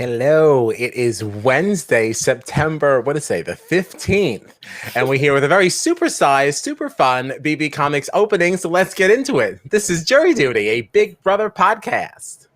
Hello, it is Wednesday, September, what did it say, the 15th. And we're here with a very supersized, super fun BB Comics opening, so let's get into it. This is Jury Duty, a Big Brother podcast.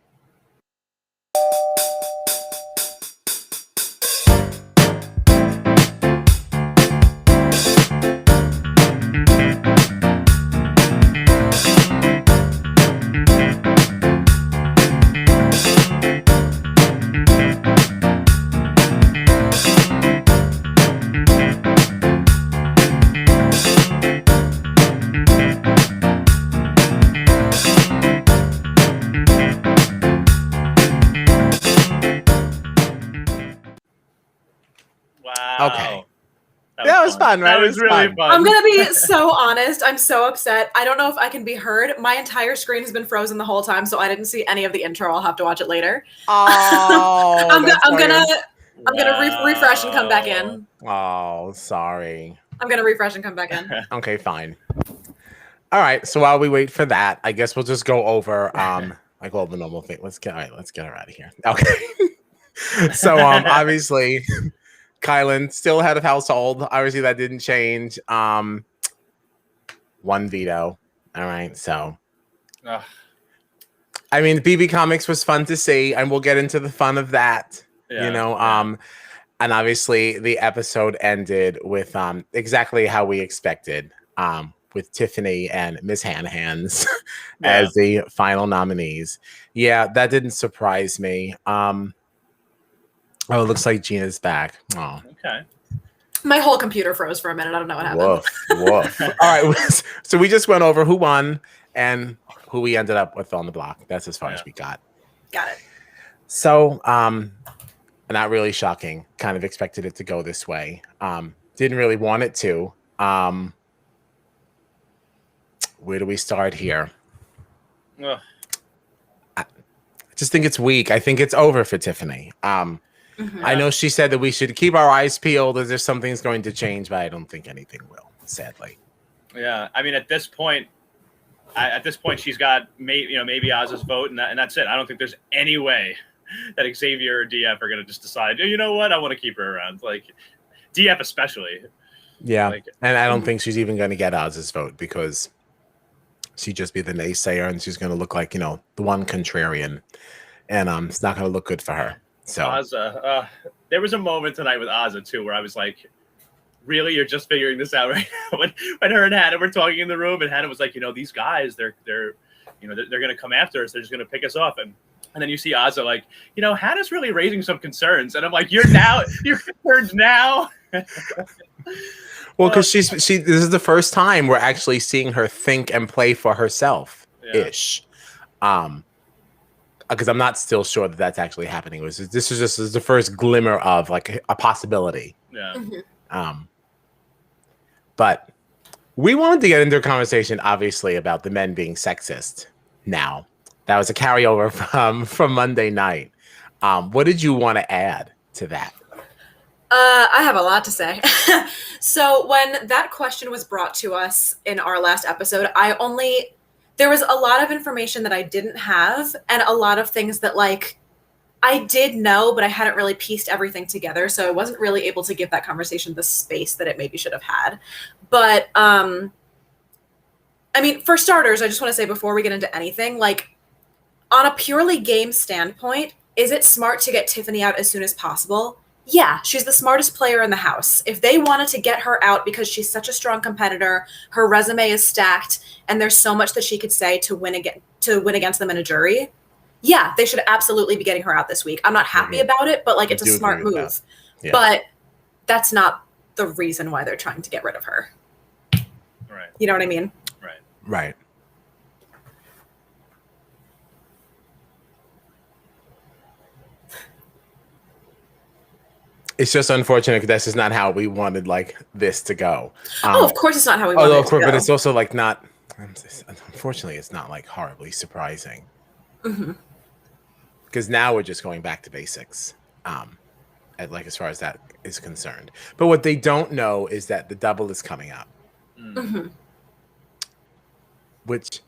Okay. That was fun, right? That was really fun. I'm going to be so honest. I'm so upset. I don't know if I can be heard. My entire screen has been frozen the whole time, so I didn't see any of the intro. I'll have to watch it later. Oh, I'm gonna refresh and come back in. Oh, sorry. I'm going to refresh and come back in. Okay, fine. All right, so while we wait for that, I guess we'll just go over like all the normal thing. Let's get her out of here. Okay. So obviously Kylan still head of household. Obviously, that didn't change. One veto. All right. So, I mean, BB Comics was fun to see, and we'll get into the fun of that. And obviously, the episode ended with exactly how we expected. With Tiffany and Miss Hanahan's as the final nominees. Yeah, that didn't surprise me. Oh, it looks like Gina's back. Oh, okay. My whole computer froze for a minute. I don't know what happened. Woof. All right. So we just went over who won and who we ended up with on the block. That's as far as we got. Got it. So, not really shocking. Kind of expected it to go this way. Didn't really want it to. Where do we start here? I just think it's weak. I think it's over for Tiffany. I know she said that we should keep our eyes peeled as if something's going to change, but I don't think anything will, sadly. Yeah, I mean, at this point, she's got maybe Oz's vote, and that's it. I don't think there's any way that Xavier or DF are going to just decide, you know what, I want to keep her around. Like, DF especially. Yeah, and I don't think she's even going to get Oz's vote because she'd just be the naysayer, and she's going to look like, the one contrarian, and it's not going to look good for her. So Ozza, there was a moment tonight with Ozza too where I was like, really, you're just figuring this out right now? when her and Hannah were talking in the room, and Hannah was like, these guys, they're gonna come after us, they're just gonna pick us off, and then you see Ozza like, Hannah's really raising some concerns, and I'm like, you're concerned now. Well, because this is the first time we're actually seeing her think and play for herself ish. Because I'm not still sure that that's actually happening. This is just the first glimmer of like a possibility. Yeah. But we wanted to get into a conversation, obviously, about the men being sexist. Now, that was a carryover from Monday night. What did you want to add to that? I have a lot to say. So when that question was brought to us in our last episode, there was a lot of information that I didn't have, and a lot of things that I did know, but I hadn't really pieced everything together. So I wasn't really able to give that conversation the space that it maybe should have had. But, I mean, for starters, I just want to say before we get into anything, on a purely game standpoint, is it smart to get Tiffany out as soon as possible? Yeah, she's the smartest player in the house. If they wanted to get her out because she's such a strong competitor, her resume is stacked, and there's so much that she could say to win against them in a jury, yeah, they should absolutely be getting her out this week. I'm not happy about it, but it's a smart move. Yeah. But that's not the reason why they're trying to get rid of her. Right. You know what I mean? Right. It's just unfortunate because this is not how we wanted this to go. Of course it's not how we wanted it to go. But it's also not. Unfortunately, it's not horribly surprising. Because now we're just going back to basics, as far as that is concerned. But what they don't know is that the double is coming up, which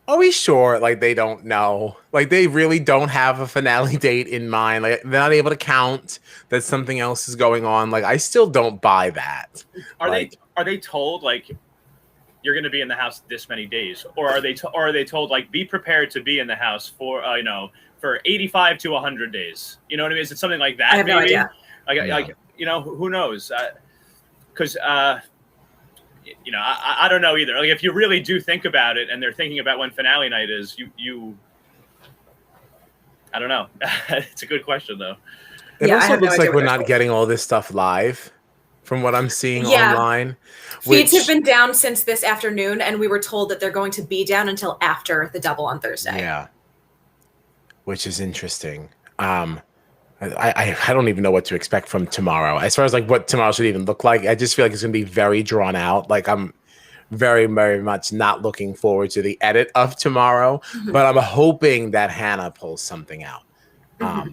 Are we sure? Like, they don't know. Like, they really don't have a finale date in mind. Like, they're not able to count that something else is going on. Like, I still don't buy that. Are they told, like, you're going to be in the house this many days, or are they told, like, be prepared to be in the house for for 85 to 100 days? You know what I mean? Is it something like that? I have no idea. Like who knows? Because I don't know either. Like, if you really do think about it, and they're thinking about when finale night is, you I don't know. It's a good question, though. It also looks like we're not getting all this stuff live, from what I'm seeing online. Feeds have been down since this afternoon, and we were told that they're going to be down until after the double on Thursday. Yeah, which is interesting. I don't even know what to expect from tomorrow. As far as like what tomorrow should even look like, I just feel like it's going to be very drawn out. Like, I'm very, very much not looking forward to the edit of tomorrow, but I'm hoping that Hannah pulls something out. I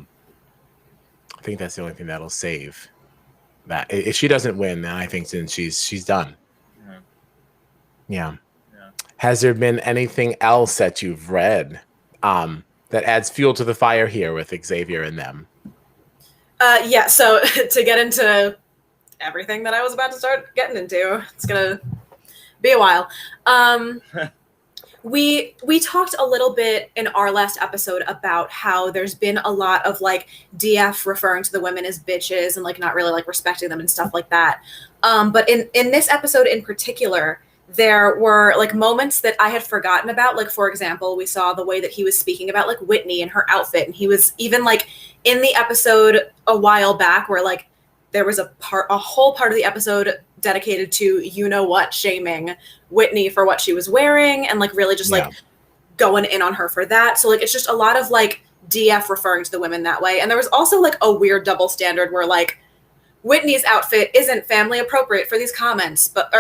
think that's the only thing that'll save that. If she doesn't win, then I think then she's done. Yeah. Has there been anything else that you've read that adds fuel to the fire here with Xavier and them? Yeah, so to get into everything that I was about to start getting into, it's gonna be a while. We talked a little bit in our last episode about how there's been a lot of like DF referring to the women as bitches and like not really like respecting them and stuff like that. But in this episode in particular, there were like moments that I had forgotten about. Like, for example, we saw the way that he was speaking about like Whitney and her outfit. And he was even like in the episode a while back where like there was a whole part of the episode dedicated to, shaming Whitney for what she was wearing and like really just like going in on her for that. So like, it's just a lot of like DF referring to the women that way. And there was also like a weird double standard where like Whitney's outfit isn't family appropriate for these comics, but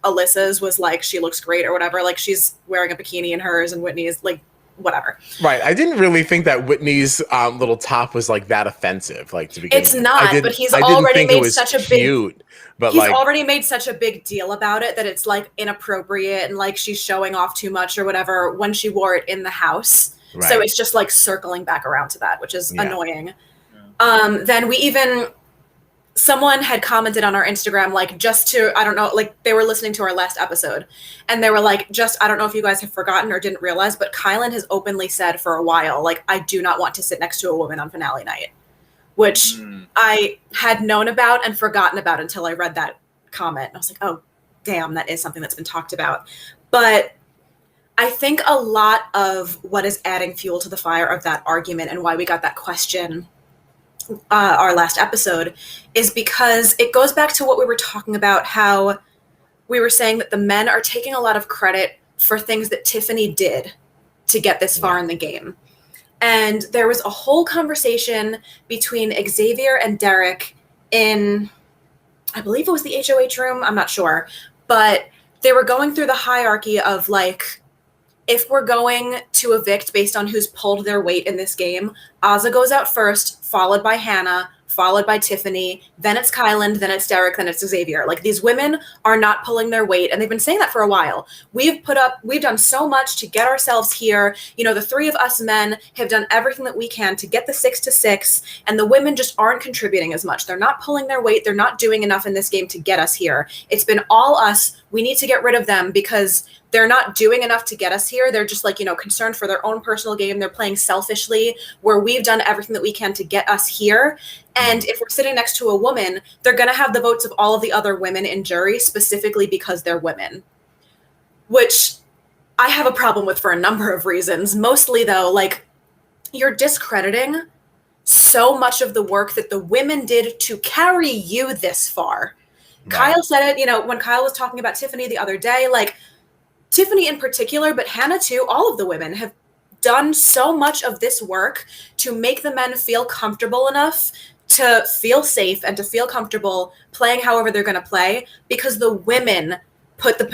Alyssa's was like, she looks great or whatever. Like, she's wearing a bikini in hers and Whitney is like, whatever. Right. I didn't really think that Whitney's little top was like that offensive. Like, to begin it's not, but he's already made such a big, but he's already made such a big deal about it that it's like inappropriate and like she's showing off too much or whatever when she wore it in the house. Right. So it's just like circling back around to that, which is annoying. Then someone had commented on our Instagram, like, just to, I don't know, like, they were listening to our last episode, and they were like, I don't know if you guys have forgotten or didn't realize, but Kylan has openly said for a while, like, I do not want to sit next to a woman on finale night, which I had known about and forgotten about until I read that comment. And I was like, oh, damn, that is something that's been talked about. But I think a lot of what is adding fuel to the fire of that argument and why we got that question our last episode is because it goes back to what we were talking about, how we were saying that the men are taking a lot of credit for things that Tiffany did to get this far in the game. And there was a whole conversation between Xavier and Derek in, I believe it was the HOH room, I'm not sure, but they were going through the hierarchy of like, if we're going to evict based on who's pulled their weight in this game, Azah goes out first, followed by Hannah, followed by Tiffany, then it's Kylan, then it's Derek, then it's Xavier. Like, these women are not pulling their weight, and they've been saying that for a while. We've done so much to get ourselves here. The three of us men have done everything that we can to get the 6-6, and the women just aren't contributing as much. They're not pulling their weight. They're not doing enough in this game to get us here. It's been all us. We need to get rid of them because they're not doing enough to get us here. They're just like, concerned for their own personal game. They're playing selfishly, where we've done everything that we can to get us here. And if we're sitting next to a woman, they're going to have the votes of all of the other women in jury specifically because they're women, which I have a problem with for a number of reasons. Mostly, though, like, you're discrediting so much of the work that the women did to carry you this far. Right. Kyle said it, when Kyle was talking about Tiffany the other day, like, Tiffany in particular, but Hannah too, all of the women have done so much of this work to make the men feel comfortable enough to feel safe and to feel comfortable playing however they're going to play, because the women put them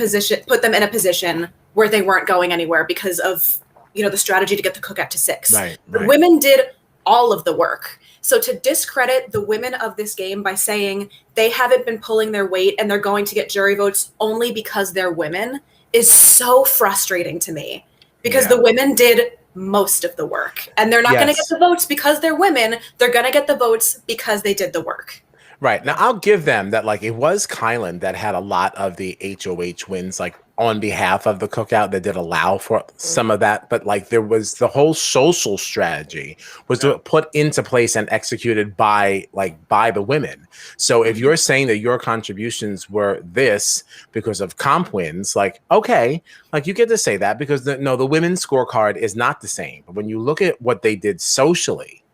in a position where they weren't going anywhere because of, the strategy to get the cookout to 6. Right. The women did all of the work. So to discredit the women of this game by saying they haven't been pulling their weight and they're going to get jury votes only because they're women is so frustrating to me because the women did most of the work, and they're not going to get the votes because they're women. They're going to get the votes because they did the work. Right. Now, I'll give them that, like, it was Kylan that had a lot of the HOH wins, like, on behalf of the cookout that did allow for some of that. But, like, there was the whole social strategy was put into place and executed by the women. So if you're saying that your contributions were this because of comp wins, like, okay, like, you get to say that because, the women's scorecard is not the same. But when you look at what they did socially,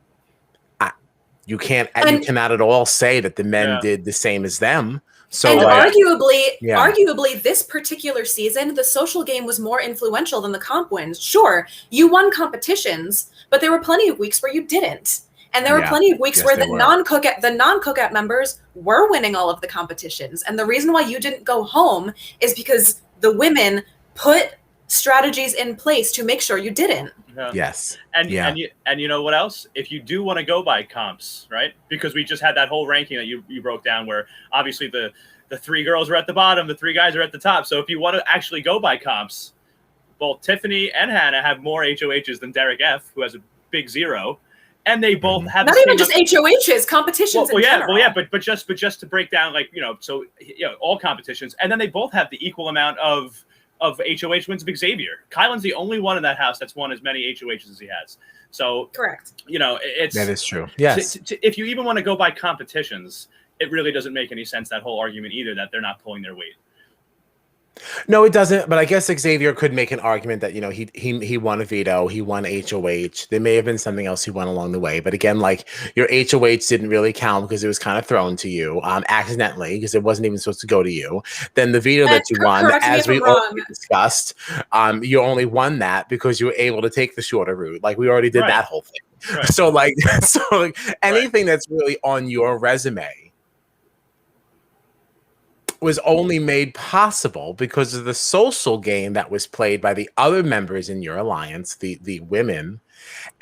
you cannot at all say that the men did the same as them. So, and arguably, this particular season, the social game was more influential than the comp wins. Sure, you won competitions, but there were plenty of weeks where you didn't, and there were plenty of weeks where the non-cookout members were winning all of the competitions. And the reason why you didn't go home is because the women put strategies in place to make sure you didn't. Yeah. Yes. And you know what else? If you do want to go by comps, right? Because we just had that whole ranking that you broke down where obviously the 3 girls are at the bottom, the 3 guys are at the top. So if you want to actually go by comps, both Tiffany and Hannah have more HOHs than Derek F, who has a big 0. And they both have not even just HOHs, competitions in general. But just to break down, like, all competitions. And then they both have the equal amount of HOH wins of Xavier. Kylan's the only one in that house that's won as many HOHs as he has. So correct. That is true. Yes. If you even want to go by competitions, it really doesn't make any sense, that whole argument either, that they're not pulling their weight. No, it doesn't. But I guess Xavier could make an argument that, he won a veto, he won HOH. There may have been something else he won along the way. But again, like, your HOH didn't really count because it was kind of thrown to you accidentally because it wasn't even supposed to go to you. Then the veto that you won, as we already discussed, you only won that because you were able to take the shorter route. Like, we already did that whole thing. Right. So anything that's really on your resume was only made possible because of the social game that was played by the other members in your alliance, the women,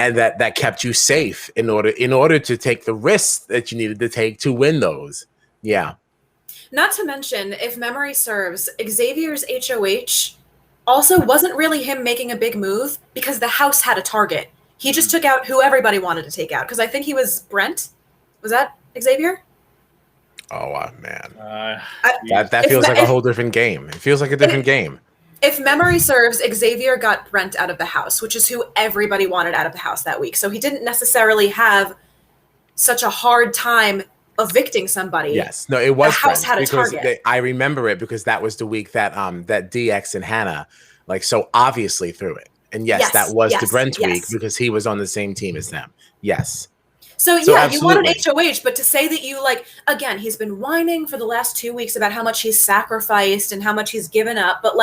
and that kept you safe in order to take the risks that you needed to take to win those. Yeah. Not to mention, if memory serves, Xavier's HOH also wasn't really him making a big move because the house had a target. He just took out who everybody wanted to take out. Because I think he was Brent. Was that Xavier? Oh, man. That feels like a whole different game. It feels like a different game. If memory serves, Xavier got Brent out of the house, which is who everybody wanted out of the house that week. So he didn't necessarily have such a hard time evicting somebody. Yes. No, it was the house had a target. I remember it because that was the week that that DX and Hannah so obviously threw it. And yes, that was the Brent week because he was on the same team as them. Yes. So you wanted HOH, but to say that you again, he's been whining for the last 2 weeks about how much he's sacrificed and how much he's given up. But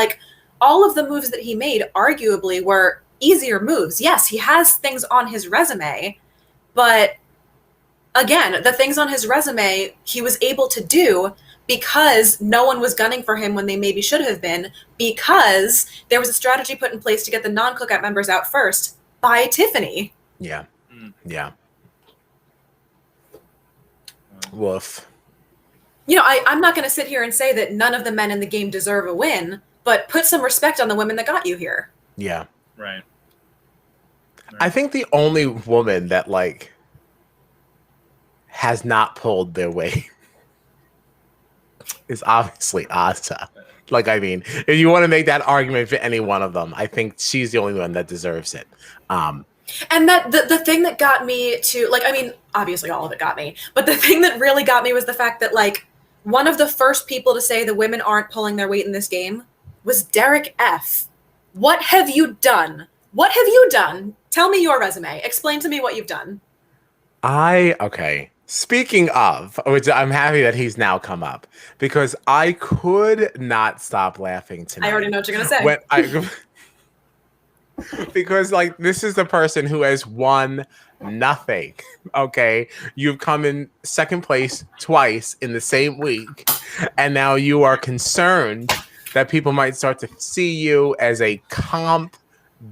all of the moves that he made arguably were easier moves. Yes, he has things on his resume, but again, the things on his resume he was able to do because no one was gunning for him when they maybe should have been, because there was a strategy put in place to get the non-cookout members out first by Tiffany. Yeah. Yeah. Woof. I'm not going to sit here and say that none of the men in the game deserve a win, but put some respect on the women that got you here. Yeah. Right. I think the only woman that has not pulled their weight is obviously Asa. If you want to make that argument for any one of them, I think she's the only one that deserves it. And that the thing that got me to obviously all of it got me, but the thing that really got me was the fact that one of the first people to say the women aren't pulling their weight in this game was Derek F. What have you done? What have you done? Tell me your resume. Explain to me what you've done. Okay. Speaking of, which I'm happy that he's now come up because I could not stop laughing tonight. I already know what you're going to say. Because this is the person who has won nothing. Okay, you've come in second place twice in the same week, and now you are concerned that people might start to see you as a comp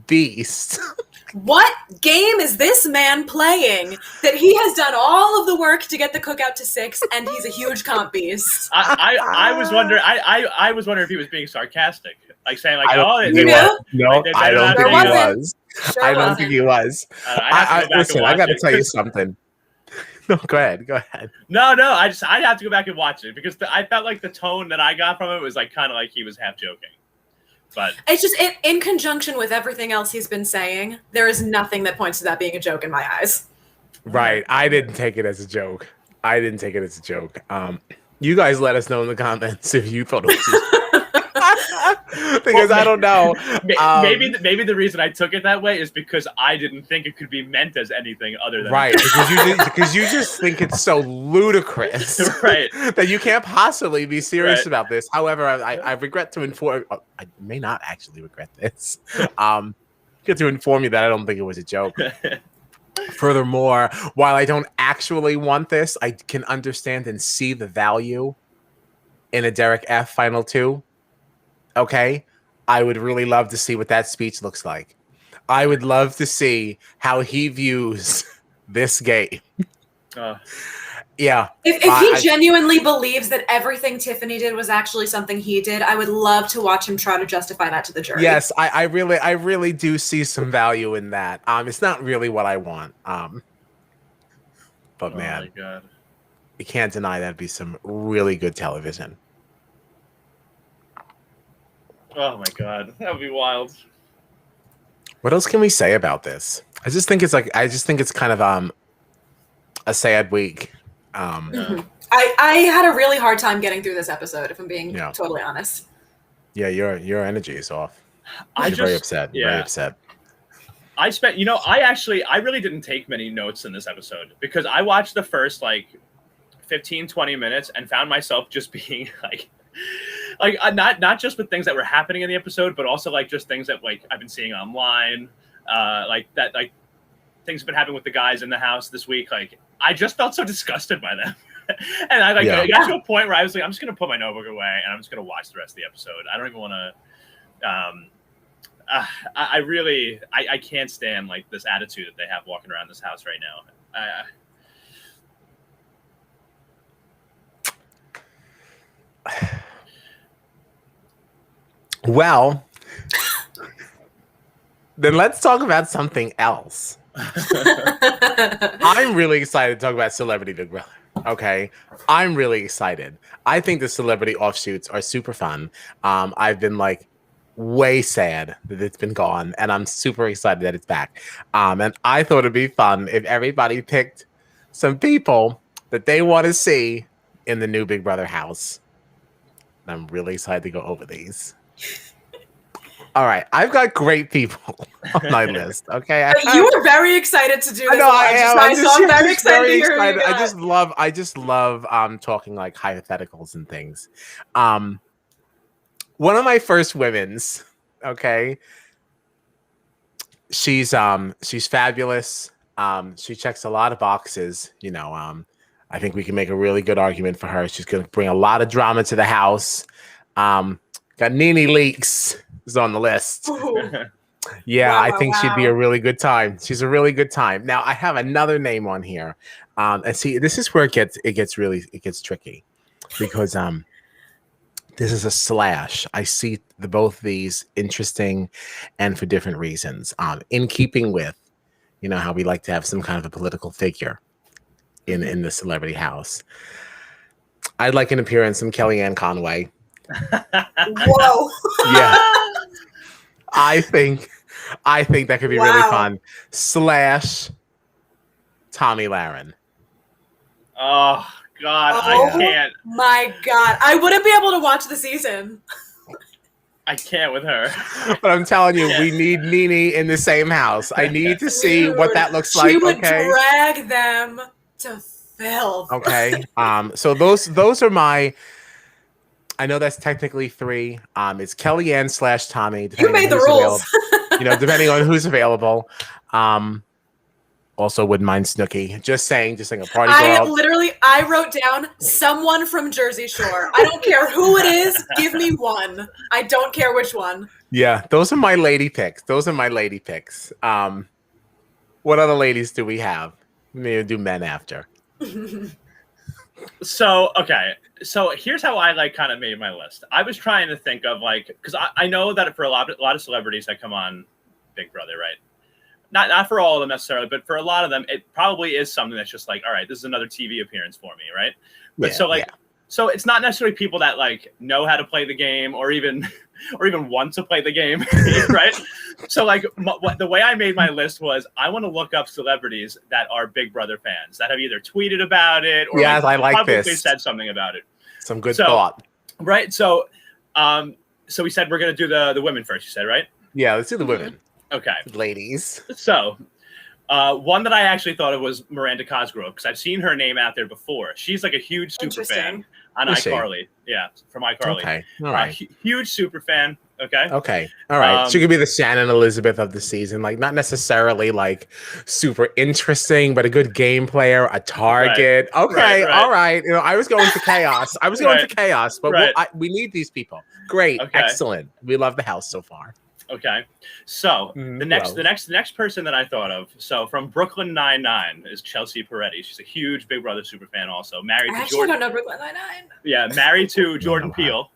beast. What game is this man playing that he has done all of the work to get the cookout to 6 and he's a huge comp beast? I was wondering. I was wondering if he was being sarcastic. Like saying like, No, I don't think he was. I don't think he was. Listen, I got to tell you something. No, go ahead. No, I'd have to go back and watch it because I felt like the tone that I got from it was like kind of like he was half joking. But it's just in conjunction with everything else he's been saying, there is nothing that points to that being a joke in my eyes. Right. I didn't take it as a joke. You guys let us know in the comments if you thought it was because I don't know. Maybe the reason I took it that way is because I didn't think it could be meant as anything other than right. Because you just think it's so ludicrous, right? That you can't possibly be serious about this. However, I regret to inform. I may not actually regret this. Get to inform you that I don't think it was a joke. Furthermore, while I don't actually want this, I can understand and see the value in a Derek F. Final 2. Okay? I would really love to see what that speech looks like. I would love to see how he views this game. Yeah. If he genuinely believes that everything Tiffany did was actually something he did, I would love to watch him try to justify that to the jury. Yes, I really do see some value in that. It's not really what I want. But man, my God. You can't deny that'd be some really good television. Oh my God, that would be wild. What else can we say about this? I just think it's kind of a sad week. I had a really hard time getting through this episode, if I'm being totally honest. Yeah, your energy is off. I'm very upset. Yeah. Very upset. I really didn't take many notes in this episode because I watched the first 15, 20 minutes and found myself just being not just with things that were happening in the episode, but also just things that I've been seeing online, things have been happening with the guys in the house this week. I just felt so disgusted by them. And I got to a point where I was like, I'm just going to put my notebook away and I'm just going to watch the rest of the episode. I don't even want to, I can't stand this attitude that they have walking around this house right now. Well, then let's talk about something else. I'm really excited to talk about Celebrity Big Brother. Okay, I'm really excited. I think the celebrity offshoots are super fun. I've been way sad that it's been gone, and I'm super excited that it's back. And I thought it'd be fun if everybody picked some people that they want to see in the new Big Brother house. And I'm really excited to go over these. All right, I've got great people on my list. Okay, you were very excited to do this. No, I am. I'm very excited to hear excited. I just love talking hypotheticals and things. One of my first women's. Okay, she's fabulous. She checks a lot of boxes. I think we can make a really good argument for her. She's going to bring a lot of drama to the house. Got Nene Leakes is on the list. Yeah, wow, I think she'd be a really good time. She's a really good time. Now I have another name on here, and see, this is where it gets tricky, because this is a slash. I see both these interesting, and for different reasons. In keeping with, how we like to have some kind of a political figure in the celebrity house. I'd like an appearance from Kellyanne Conway. Whoa! Yeah, I think that could be really fun. Slash Tommy Lahren. Oh God, I can't. My God, I wouldn't be able to watch the season. I can't with her. But I'm telling you, we need Nene in the same house. I need to see what that looks like. She would drag them to filth. Okay. So those are my. I know that's technically 3. It's Kellyanne / Tommy. You made the rules. Depending on who's available. Also wouldn't mind Snooki. Just saying a party girl. I wrote down someone from Jersey Shore. I don't care who it is. Give me one. I don't care which one. Yeah, those are my lady picks. What other ladies do we have? Maybe do men after. So here's how I like kind of made my list. I was trying to think of like, because I know that for a lot of celebrities that come on Big Brother, right? Not for all of them necessarily, but for a lot of them, it probably is something that's just like, all right, this is another TV appearance for me, right? But so it's not necessarily people that like know how to play the game or even want to play the game, right? So like the way I made my list was I want to look up celebrities that are Big Brother fans that have either tweeted about it or I like publicly this. said something about it. Some good thought, right? So we said we're gonna do the women first. You said, right? Yeah, let's do the women. Okay, ladies. So. One that I actually thought of was Miranda Cosgrove because I've seen her name out there before. She's like a huge super fan on iCarly. Yeah, from iCarly. Okay, all right. Huge super fan. Okay. Okay. All right. She could be the Shannon Elizabeth of the season. Like, not necessarily like super interesting, but a good game player, a target. Right. Okay. Right. All right. You know, I was going for chaos. But we need these people. Great. Okay. Excellent. We love the house so far. Okay, so the next person that I thought of, so from Brooklyn Nine-Nine is Chelsea Peretti. She's a huge Big Brother super fan, also married to Jordan. I don't know Brooklyn Nine-Nine. Yeah, married to Jordan Peele.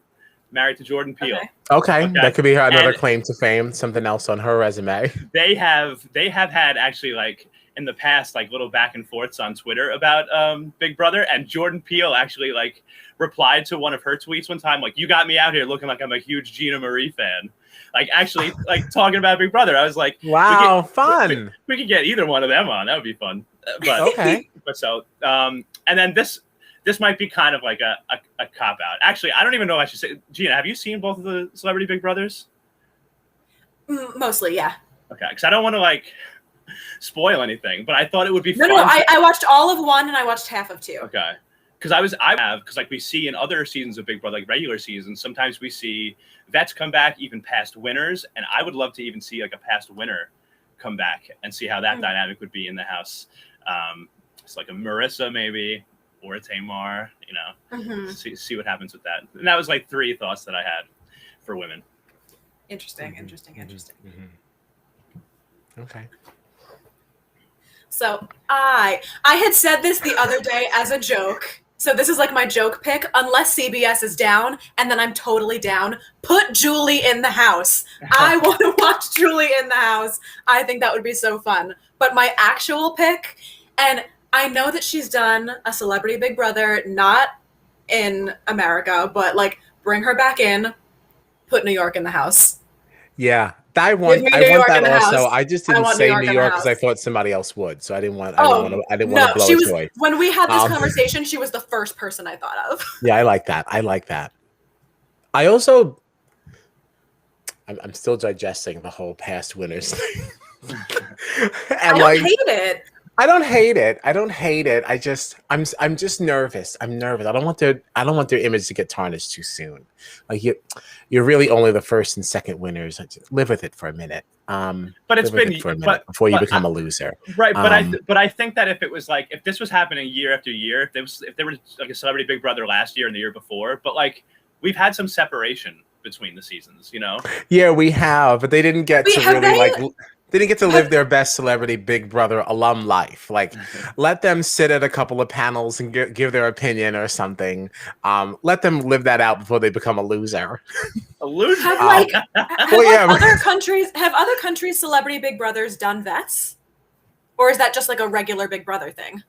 Married to Jordan Peele. Okay, that could be another claim to fame. Something else on her resume. They have had actually like in the past like little back and forths on Twitter about Big Brother, and Jordan Peele actually like replied to one of her tweets one time like, "You got me out here looking like I'm a huge Gina Marie fan." Like actually, like talking about Big Brother, I was like, "Wow, fun! We could get either one of them on. That would be fun." But okay. But so, and then this might be kind of like a cop out. Actually, I don't even know if I should say. Gina, have you seen both of the Celebrity Big Brothers? Mostly, yeah. Okay, because I don't want to like spoil anything, but I thought it would be fun. No, I watched all of one and I watched half of two. Okay. Because because like we see in other seasons of Big Brother, like regular seasons, sometimes we see vets come back, even past winners, and I would love to even see like a past winner come back and see how that dynamic would be in the house. It's like a Marissa maybe or a Tamar, you know, see what happens with that. And that was like 3 thoughts that I had for women. Interesting. Okay. So I had said this the other day as a joke. So this is like my joke pick. Unless CBS is down, and then I'm totally down. Put Julie in the house. I want to watch Julie in the house. I think that would be so fun. But my actual pick, and I know that she's done a Celebrity Big Brother, not in America, but like bring her back in. Put New York in the house. Yeah. I want that also. I just didn't say New York because I thought somebody else would, so I didn't want. I didn't want to blow a choice. When we had this conversation, she was the first person I thought of. Yeah, I like that. I also, I'm still digesting the whole past winners thing. I don't hate it. I don't hate it. I'm just nervous. I'm nervous. I don't want their image to get tarnished too soon. Like you're really only the first and second winners. Live with it for a minute. But it's been before you become a loser. Right. But I think that if this was happening year after year, if there was like a Celebrity Big Brother last year and the year before, but like we've had some separation between the seasons, you know? Yeah, we have, but they didn't get They didn't get to live their best Celebrity Big Brother alum life. Like, let them sit at a couple of panels and give their opinion or something. Let them live that out before they become a loser. A loser? Have other countries Celebrity Big Brothers done vets? Or is that just like a regular Big Brother thing?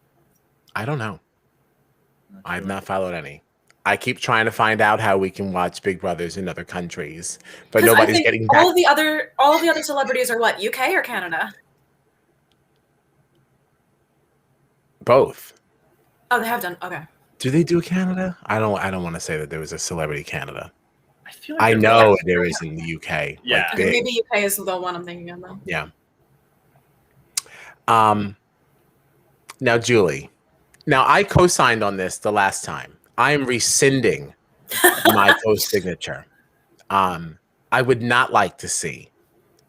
I don't know. I've not followed any. I keep trying to find out how we can watch Big Brothers in other countries, but nobody's getting back. All of the other celebrities are what, UK or Canada? Both. Oh, they have done. Okay. Do they do Canada? I don't want to say that there was a Celebrity Canada. I feel like I know there is in the UK. Yeah. Like maybe UK is the one I'm thinking of though. Yeah. Now, Julie. Now, I co-signed on this the last time. I am rescinding my co-signature. I would not like to see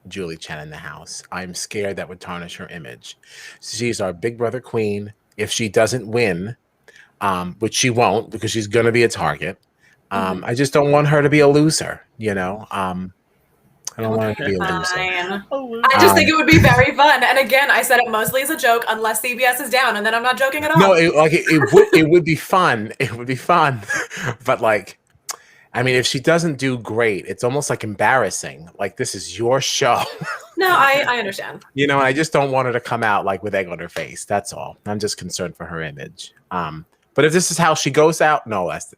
Julie Chen in the house. I'm scared that would tarnish her image. She's our Big Brother queen. If she doesn't win, which she won't because she's going to be a target, I just don't want her to be a loser, you know? I don't want it to be a loser. I just think it would be very fun. And again, I said it mostly as a joke, unless CBS is down, and then I'm not joking at all. No, it would be fun. It would be fun, but like, I mean, if she doesn't do great, it's almost like embarrassing. Like, this is your show. No, I understand. You know, I just don't want her to come out like with egg on her face. That's all. I'm just concerned for her image. But if this is how she goes out, no, that's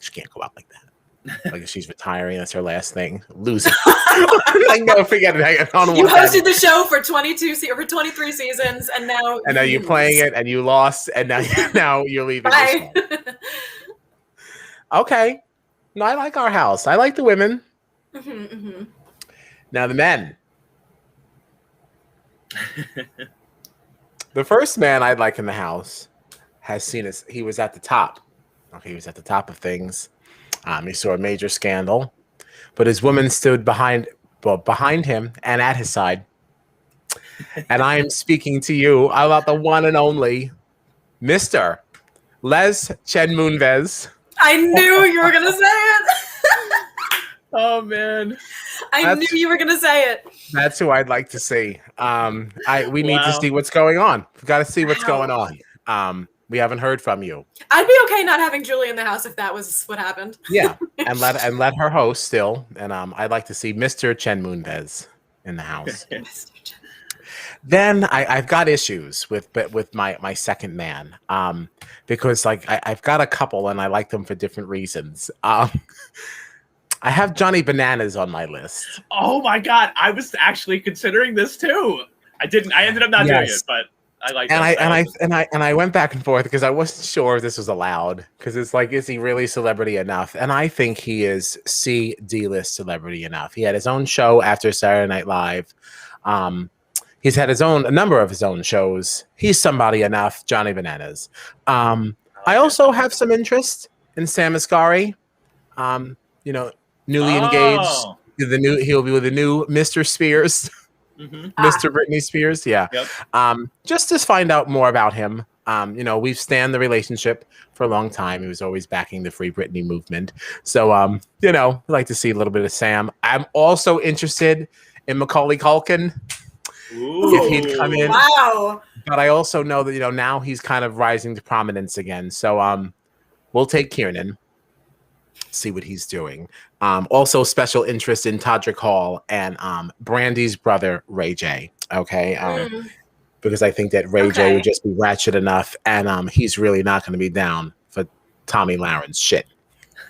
she can't go out like that. Like if she's retiring, that's her last thing. Loser. Like, no, forget it. I don't You want hosted that. the show for 23 seasons, and now you're playing it, and you lost, and now you're leaving. Bye. Okay. No, I like our house. I like the women. Mm-hmm. Now the men. The first man I'd like in the house has seen us. He was at the top. Okay, he was at the top of things. He saw a major scandal, but his woman stood behind him and at his side. And I am speaking to you about the one and only Mr. Les Chen-Moonves. I knew you were gonna say it. Oh man, I knew you were gonna say it. That's who I'd like to see. We need to see what's going on. We've got to see what's going on. We haven't heard from you. I'd be okay not having Julie in the house if that was what happened. Yeah, and let her host still. And I'd like to see Mr. Chen-Moonves in the house. Then I've got issues with my second man, because like I've got a couple and I like them for different reasons. I have Johnny Bananas on my list. Oh my God, I was actually considering this too. I ended up not doing it, but I like. And I went back and forth because I wasn't sure if this was allowed, because it's like, is he really celebrity enough? And I think he is D-list celebrity enough. He had his own show after Saturday Night Live. He's had a number of his own shows. He's somebody enough, Johnny Bananas. I also have some interest in Sam Asghari. Newly engaged. He'll be with the new Mr. Spears. Mm-hmm. Mr. Britney Spears, yeah. Yep. Just to find out more about him. We've stanned the relationship for a long time. He was always backing the Free Britney movement. So, I'd like to see a little bit of Sam. I'm also interested in Macaulay Culkin. Ooh. If he'd come in. Wow. But I also know that, now he's kind of rising to prominence again. So, we'll take Kiernan. See what he's doing. Also special interest in Todrick Hall and Brandy's brother Ray J. Okay, because I think that Ray J would just be ratchet enough, and he's really not going to be down for Tommy Laren's shit.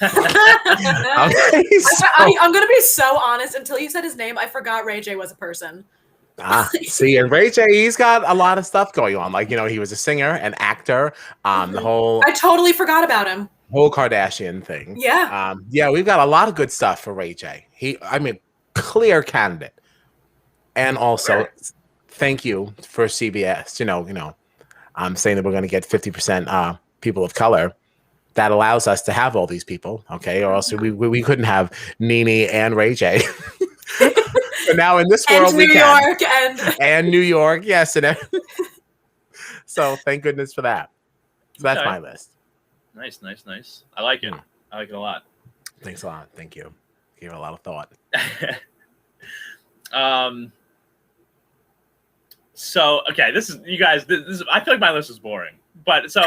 I'm going to be so honest. Until you said his name, I forgot Ray J was a person. See, and Ray J, he's got a lot of stuff going on. Like, he was a singer, an actor. The whole I totally forgot about him. Whole Kardashian thing. Yeah. We've got a lot of good stuff for Ray J. Clear candidate. And also, thank you for CBS. I'm saying that we're going to get 50% people of color. That allows us to have all these people, okay? Or else we couldn't have Nene and Ray J. But now in this world, we can. And New York, yes. So thank goodness for that. So that's my list. Nice. I like it. I like it a lot. Thanks a lot. Thank you. Gave it a lot of thought. So okay, this is you guys. This is, I feel like my list is boring, but so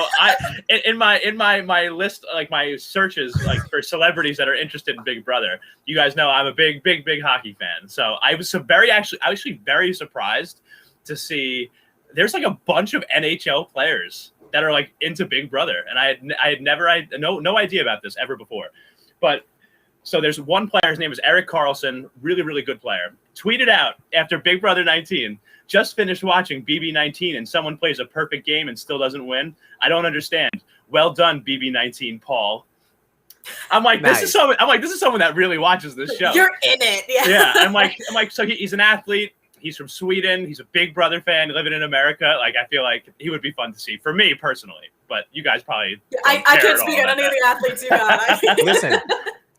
in my list, like my searches, like for celebrities that are interested in Big Brother. You guys know I'm a big hockey fan, so I was actually very surprised to see there's like a bunch of NHL players that are like into Big Brother, and I had no idea about this ever before. But so there's one player, his name is Erik Karlsson, really good player. Tweeted out after Big Brother 19, just finished watching BB19 and someone plays a perfect game and still doesn't win. I don't understand. Well done, BB19, Paul. I'm like, nice. This is someone that really watches this show. You're in it, yeah. Yeah, I'm like, so he's an athlete. He's from Sweden. He's a Big Brother fan living in America. Like, I feel like he would be fun to see for me personally. But you guys probably I can't speak on any of the athletes you got. Listen,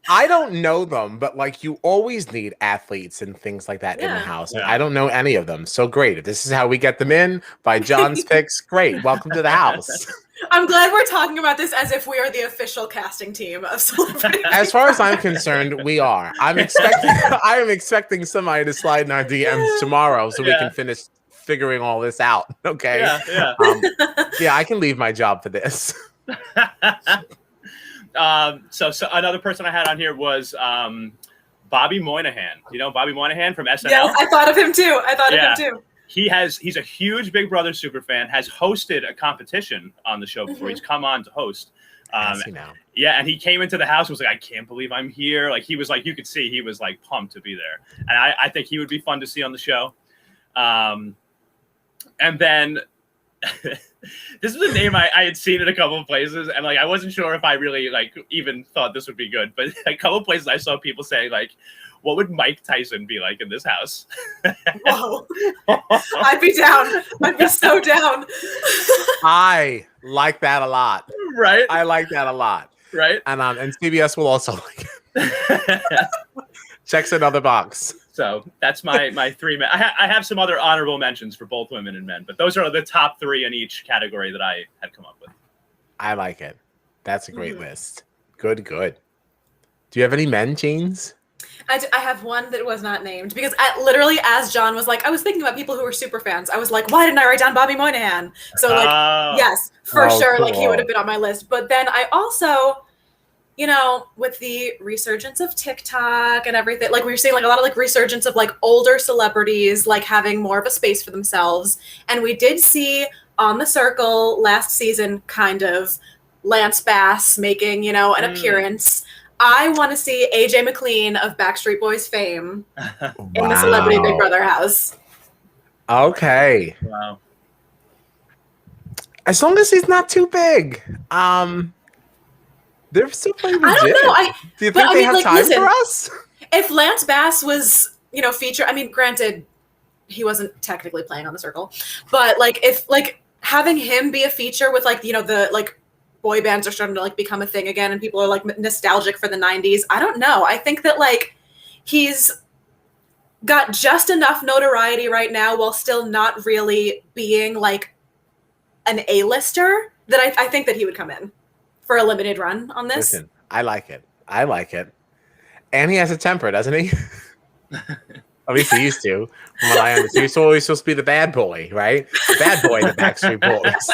I don't know them, but like you always need athletes and things like that in the house. And I don't know any of them. So great. If this is how we get them in by John's picks, great. Welcome to the house. I'm glad we're talking about this as if we are the official casting team of Celebrity. As far as I'm concerned, we are. I am expecting somebody to slide in our DMs tomorrow so we can finish figuring all this out. Okay. Yeah, I can leave my job for this. So another person I had on here was Bobby Moynihan. You know Bobby Moynihan from SNL? Yes, I thought of him too. He's a huge Big Brother super fan, has hosted a competition on the show before. He's come on to host. Yeah, and he came into the house and was like, I can't believe I'm here. Like he was like, you could see he was like pumped to be there. And I think he would be fun to see on the show. And then this is a name I had seen in a couple of places, and like I wasn't sure if I really like even thought this would be good, but a couple of places I saw people say like, what would Mike Tyson be like in this house? Whoa. I'd be down. I'd be so down. I like that a lot. Right? I like that a lot. Right? And CBS will also like it. Checks another box. So that's my three men. I have some other honorable mentions for both women and men, but those are the top three in each category that I had come up with. I like it. That's a great list. Good. Do you have any men, Jeans? I have one that was not named because literally as John was like, I was thinking about people who were super fans. I was like, why didn't I write down Bobby Moynihan? So like, yes, for sure. Cool. Like he would have been on my list. But then I also, you know, with the resurgence of TikTok and everything, like we were seeing like a lot of like resurgence of like older celebrities, like having more of a space for themselves. And we did see on the Circle last season, kind of Lance Bass making, you know, an appearance. I want to see AJ McLean of Backstreet Boys fame in the Celebrity Big Brother house. Okay. Wow. As long as he's not too big. They're still pretty legit. I don't know. Do you think they have time for us? If Lance Bass was, you know, featured, I mean, granted, he wasn't technically playing on the Circle, but like if like having him be a feature with like, you know, the like boy bands are starting to like become a thing again and people are like nostalgic for the 90s. I don't know. I think that like he's got just enough notoriety right now while still not really being like an A-lister that I think that he would come in for a limited run on this. Listen, I like it. And he has a temper, doesn't he? At least he used to. From what I understand. He's always supposed to be the bad boy, right? The bad boy in the Backstreet Boys.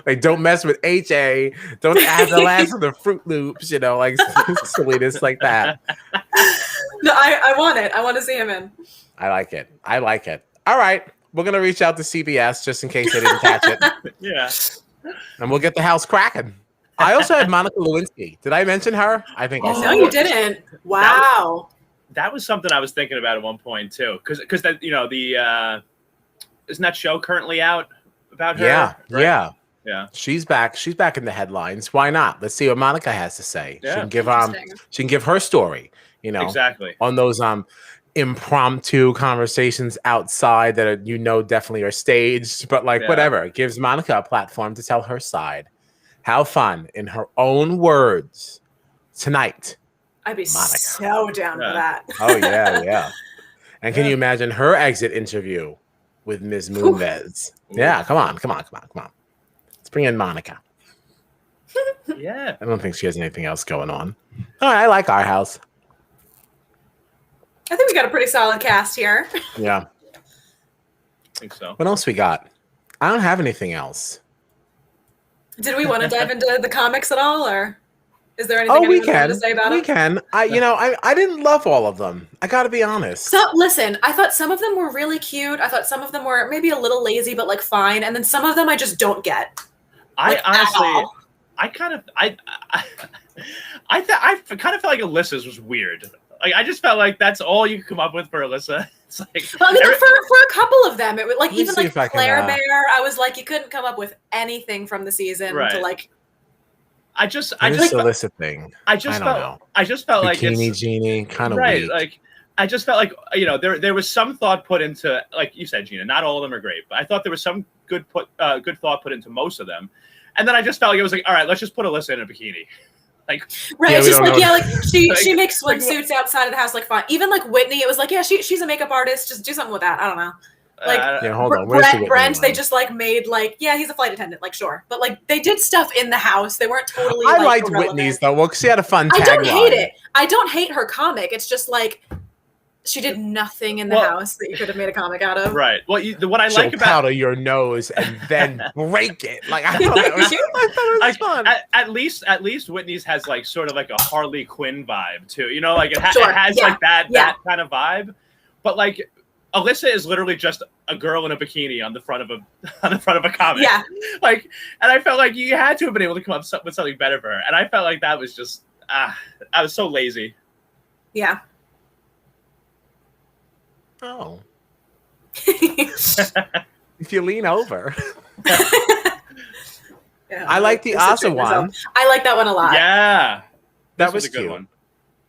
Like, don't mess with HA. Don't add the last of the Fruit Loops, you know, like silliness like that. No, I want it. I want to see him in. I like it. All right. We're going to reach out to CBS just in case they didn't catch it. Yeah. And we'll get the house cracking. I also had Monica Lewinsky. Did I mention her? I think I said. No, you didn't. Wow. That was something I was thinking about at one point too, because that, you know, the isn't that show currently out about her? Yeah, right? Yeah. She's back in the headlines. Why not? Let's see what Monica has to say. Yeah. She can give her story, you know. Exactly. On those impromptu conversations outside that are, you know, definitely are staged, but like whatever. It gives Monica a platform to tell her side. How fun, in her own words, tonight. I'd be Monica. So down for that. Oh yeah. And can you imagine her exit interview with Ms. Moonves? Yeah, come on. Let's bring in Monica. Yeah. I don't think she has anything else going on. All right, I like our house. I think we got a pretty solid cast here. Yeah. I think so. What else we got? I don't have anything else. Did we want to dive into the comics at all, or is there anything we can to say about them? We can. I didn't love all of them. I got to be honest. So listen, I thought some of them were really cute. I thought some of them were maybe a little lazy, but like fine. And then some of them I just don't get. I honestly, I kind of felt like Alyssa's was weird. Like I just felt like that's all you could come up with for Alyssa. It's like, well, I mean, for a couple of them, it was like even like Claire Bear. I was like, you couldn't come up with anything from the season to like. I just Alyssa thing. I just felt like Bikini Genie kind of right. weak. Like I just felt like, you know, there was some thought put into, like you said, Gina. Not all of them are great, but I thought there was some good thought put into most of them. And then I just felt like it was like, all right, let's just put Alyssa in a bikini. Like, right? Yeah, It's we just don't like, know. yeah, like she Like- makes swimsuits outside of the house, like fine. Even like Whitney, it was like, yeah, she's a makeup artist. Just do something with that. I don't know. Like Yeah, hold on. Where's the Whitney Brent, one? they just like made like, yeah, he's a flight attendant, like sure, but like they did stuff in the house. They weren't totally. I like, liked irrelevant. Whitney's though. Well, because she had a fun tagline. I don't hate it. I don't hate her comic. It's just like she did nothing in the house that you could have made a comic out of. Right. Well, what I like about powder your nose and then break it. Like I thought it was fun. At least Whitney's has like sort of like a Harley Quinn vibe too. You know, like it has like that kind of vibe. But like Alyssa is literally just a girl in a bikini on the front of a comic. Yeah. Like, and I felt like you had to have been able to come up with something better for her. And I felt like that was just I was so lazy. Yeah. Oh. If you lean over. Yeah, I like the Asa one. I like that one a lot. Yeah. That was a good cute. one.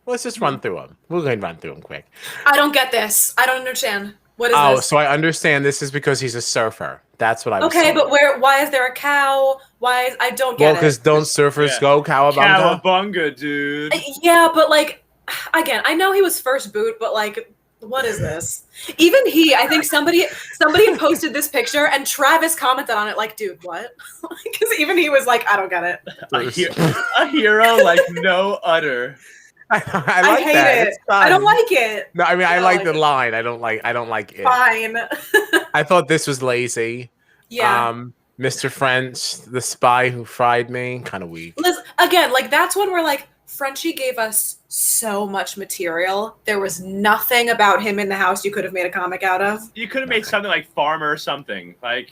Let's just run through them. We're going to run through them quick. I don't get this. I don't understand. What is Oh, this? so I understand this is because he's a surfer. That's what I was Okay, saying. but why is there a cow? I don't get Well, it. because don't surfers go cowabunga? Cowabunga, dude. Yeah, but like, again, I know he was first boot, but like, what is this? Even I think somebody posted this picture and Travis commented on it like, dude, what? Because even he was like, I don't get it. A hero like no other. I like hate that. it. It's fun. I don't like it. No, I mean I like the line. I don't like it. Fine. I thought this was lazy. Yeah. Mr. French, the spy who fried me, kind of weak. Liz, again, like that's when we're like, Frenchie gave us so much material. There was nothing about him in the house you could have made a comic out of. You could have made something like Farmer or something. Like,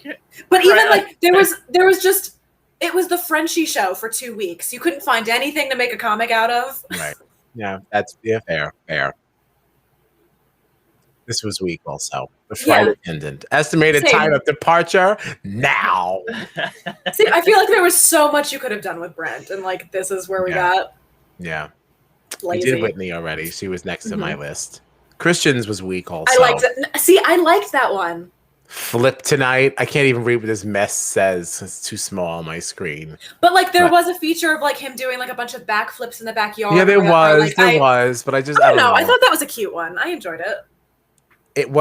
but even like there was just it was the Frenchie show for 2 weeks. You couldn't find anything to make a comic out of. Right. Yeah, fair. This was weak also. The flight attendant. Estimated time of departure now. See, I feel like there was so much you could have done with Brent, and like this is where we got. Yeah. Lazy. We did Whitney already. She was next to my list. Christian's was weak also. I liked it. See, I liked that one. Flip tonight. I can't even read what this mess says. It's too small on my screen. But like there was a feature of like him doing like a bunch of backflips in the backyard. Yeah, there was, but I don't know. I thought that was a cute one. I enjoyed it. It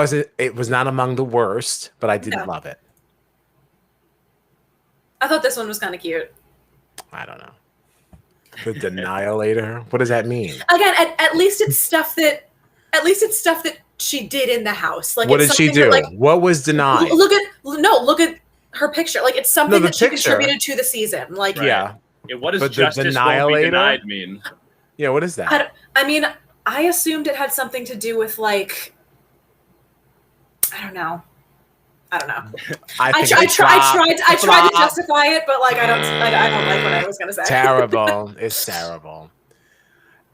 was not among the worst, but I didn't love it. I thought this one was kind of cute. I don't know. The Denialator? What does that mean? Again, at least it's stuff that she did in the house. Like, what did she do? That, like, what was denied? Look at her picture. Like, it's something that she contributed to the season. Like, yeah. What does justice won't be denied mean? Yeah, what is that? I mean, I assumed it had something to do with like, I don't know. I tried to justify it, but like I don't like what I was gonna say. Terrible. It's terrible.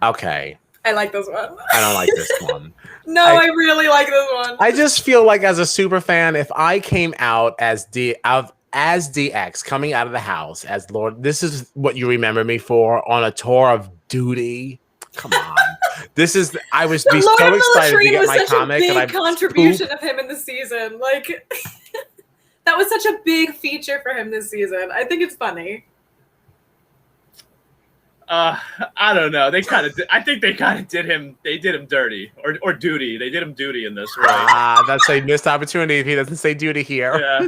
Okay. I like this one. I don't like this one. No, I really like this one. I just feel like as a super fan, if I came out as DX coming out of the house as Lord, this is what you remember me for on a tour of duty. Come on. I was so excited to get my comic, and I contribution of him in the season. Like that was such a big feature for him this season. I think it's funny. I don't know. I think they kind of did him. They did him dirty or duty. They did him duty in this. Right? That's a missed opportunity if he doesn't say duty here. Yeah.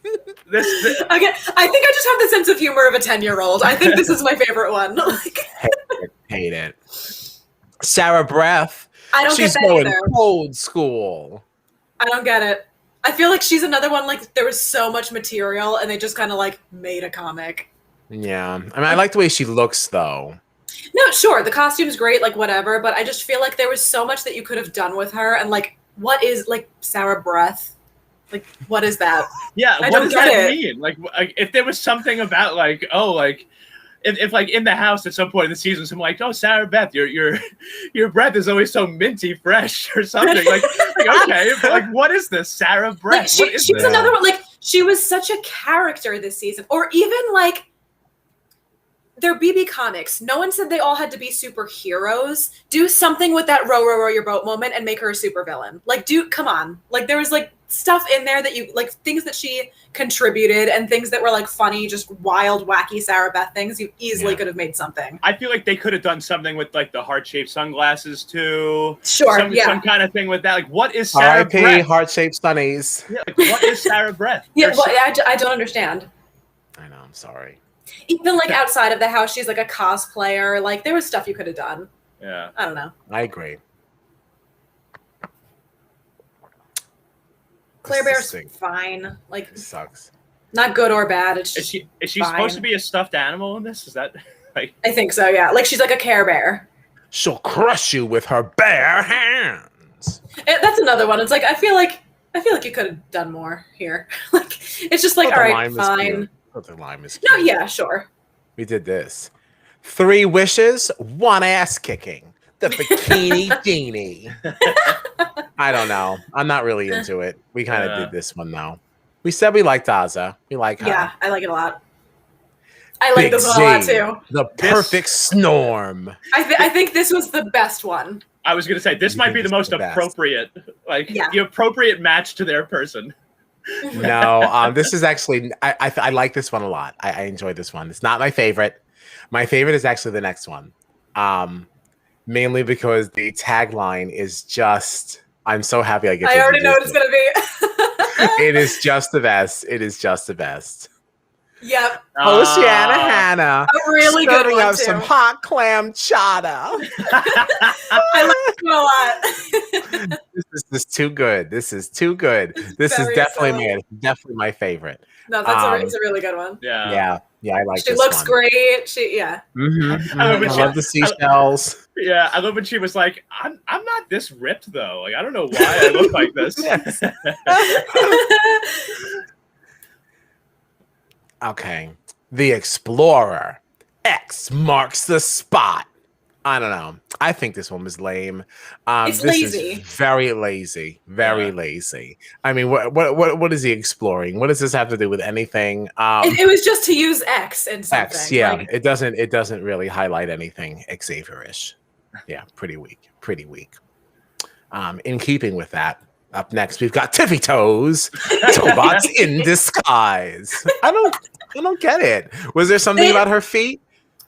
Again, I think I just have the sense of humor of a 10-year-old. I think this is my favorite one. Hate it. Sarah Breath. I don't She's get that going either. old school. I don't get it. I feel like she's another one. Like there was so much material, and they just kind of like made a comic. Yeah, I mean, I like the way she looks, though. No, sure, the costume's great, like whatever. But I just feel like there was so much that you could have done with her, and like, what is like Sarah Breath? Like, what is that? Yeah, what does that mean? Like, if there was something about like, oh, like. If like in the house at some point in the season, someone like, oh, Sarah Beth, your breath is always so minty fresh or something. Like okay, but like what is this Sarah Breath? Like, she's another one. Like she was such a character this season, or even like their BB comics. No one said they all had to be superheroes. Do something with that row your boat moment and make her a supervillain. Like, come on. Like there was like stuff in there that you like, things that she contributed and things that were like funny, just wild, wacky Sarah Beth things. You easily could have made something. I feel like they could have done something with like the heart-shaped sunglasses too. Sure, some kind of thing with that. Like, what is Sarah R.I.P. Brett? Heart-shaped sunnies. Yeah, like, what is Sarah Brett? Yeah, well, I don't understand. I know. I'm sorry. Even like outside of the house, she's like a cosplayer. Like, there was stuff you could have done. Yeah, I don't know. I agree. Claire Bear's fine. Like, it sucks. Not good or bad. It's is just she supposed to be a stuffed animal in this? Is that like? I think so. Yeah, like she's like a Care Bear. She'll crush you with her bare hands. That's another one. It's like I feel like you could have done more here. Like it's just like all right, fine. The lime is no, yeah, sure. We did this. 3 wishes, 1 ass kicking. The bikini genie. I don't know. I'm not really into it. We kind of did this one though. We said we liked Aza. We like her. Yeah, I like it a lot. I like this one a lot too. The perfect snorm. I think this was the best one. I was gonna say this might be the most appropriate, the appropriate match to their person. No, this is actually I like this one a lot. I enjoy this one. It's not my favorite. My favorite is actually the next one. Mainly because the tagline is just I'm so happy I get to I already know what it's gonna be. It is just the best. It is just the best. Yep. Oceana Hannah. A really good one up too. some hot clam chowder. I like it a lot. This is too good. This is too good. This is definitely my favorite. No, that's it's a really good one. Yeah. Yeah, I like she this looks one. great. I love the seashells. I love when she was like, I'm not this ripped though. Like I don't know why I look like this. Okay. The Explorer. X marks the spot. I don't know. I think this one was lame. It's lazy. Is very lazy. Very lazy. I mean, what is he exploring? What does this have to do with anything? It was just to use X in something. X, yeah. Like, it doesn't really highlight anything Xavier-ish. Yeah, pretty weak. Pretty weak. In keeping with that, up next we've got Tiffy Toes, Tobots in disguise. I don't get it. Was there something about her feet?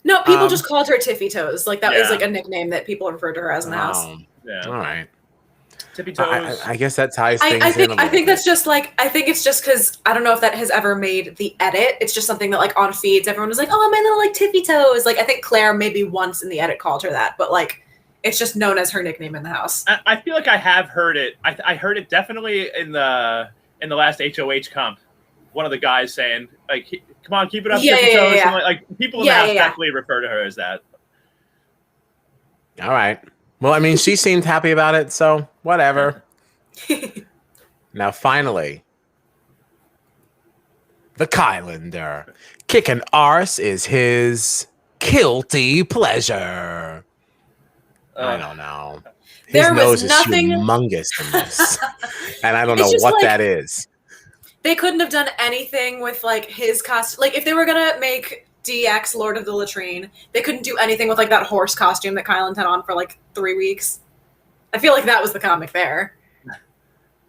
No, people just called her Tiffy Toes. Like that was like a nickname that people referred to her as in the house. Yeah. All right. Tippy Toes. I guess that ties things I think that's just like I think it's just because I don't know if that has ever made the edit. It's just something that like on feeds everyone was like, oh my little like Tiffy Toes. Like I think Claire maybe once in the edit called her that, but like it's just known as her nickname in the house. I feel like I have heard it. I heard it definitely in the last HOH comp. One of the guys saying like, "Come on, keep it up, Tippy Toes." Yeah. Like people in the house definitely refer to her as that. All right. Well, I mean, she seemed happy about it, so whatever. Now, finally, the Kylander. Kicking arse is his guilty pleasure. I don't know. His nose is humongous in this. And I don't know what that is. They couldn't have done anything with like his costume. Like if they were gonna make DX Lord of the Latrine, they couldn't do anything with like that horse costume that Kylan had on for like 3 weeks. I feel like that was the comic there.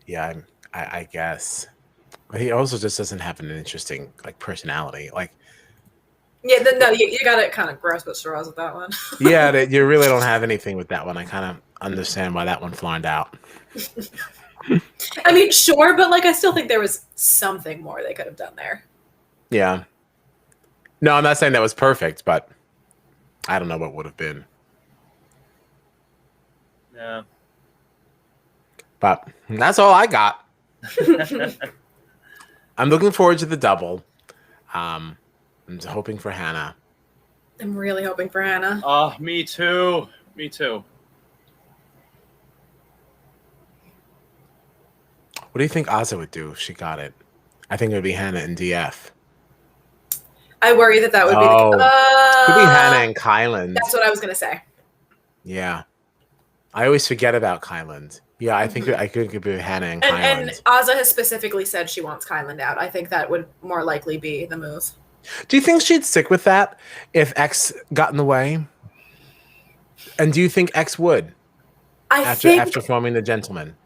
Yeah, I guess. But he also just doesn't have an interesting like personality. Like, yeah, no, you got to kind of grasp at straws with that one. Yeah, you really don't have anything with that one. I kind of understand why that one flawned out. I mean, sure, but like I still think there was something more they could have done there. Yeah. No, I'm not saying that was perfect, but I don't know what would have been. Yeah. But that's all I got. I'm looking forward to the double. I'm hoping for Hannah. I'm really hoping for Hannah. Oh, me too. Me too. What do you think Aza would do if she got it? I think it would be Hannah and DF. I worry that would be could be Hannah and Kylan. That's what I was going to say. Yeah. I always forget about Kylan. Yeah, I think I could be Hannah and Kylan. And Aza has specifically said she wants Kylan out. I think that would more likely be the move. Do you think she'd stick with that if X got in the way? And do you think X would? After forming the gentleman?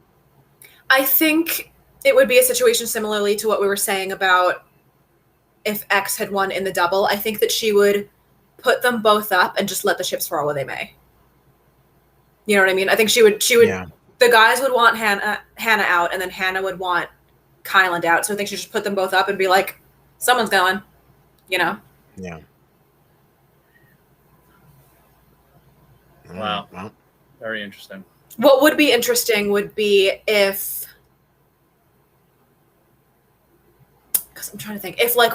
I think it would be a situation similarly to what we were saying about if X had won in the double. I think that she would put them both up and just let the chips fall where they may. You know what I mean? I think she would. Yeah. The guys would want Hannah out, and then Hannah would want Kyland out. So I think she just put them both up and be like, someone's going, you know? Yeah. Wow. Well, very interesting. What would be interesting would be if, because I'm trying to think, if like